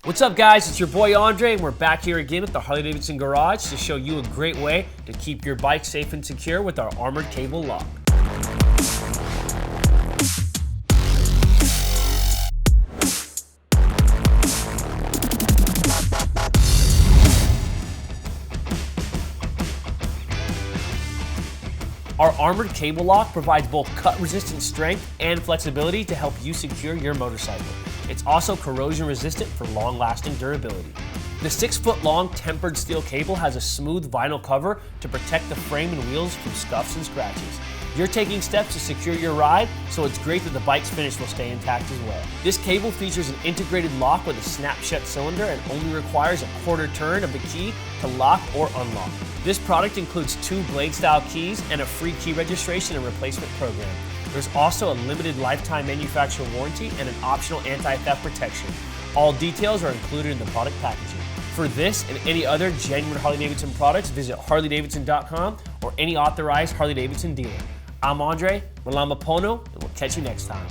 What's up, guys? It's your boy Andre, and we're back here again at the Harley-Davidson Garage to show you a great way to keep your bike safe and secure with our armored cable lock. Our armored cable lock provides both cut-resistant strength and flexibility to help you secure your motorcycle. It's also corrosion-resistant for long-lasting durability. The 6-foot-long tempered steel cable has a smooth vinyl cover to protect the frame and wheels from scuffs and scratches. You're taking steps to secure your ride, so it's great that the bike's finish will stay intact as well. This cable features an integrated lock with a snap-shut cylinder and only requires a quarter turn of the key to lock or unlock. This product includes 2 blade-style keys and a free key registration and replacement program. There's also a limited lifetime manufacturer warranty and an optional anti-theft protection. All details are included in the product packaging. For this and any other genuine Harley-Davidson products, visit harleydavidson.com or any authorized Harley-Davidson dealer. I'm Andre, Malama Pono, and we'll catch you next time.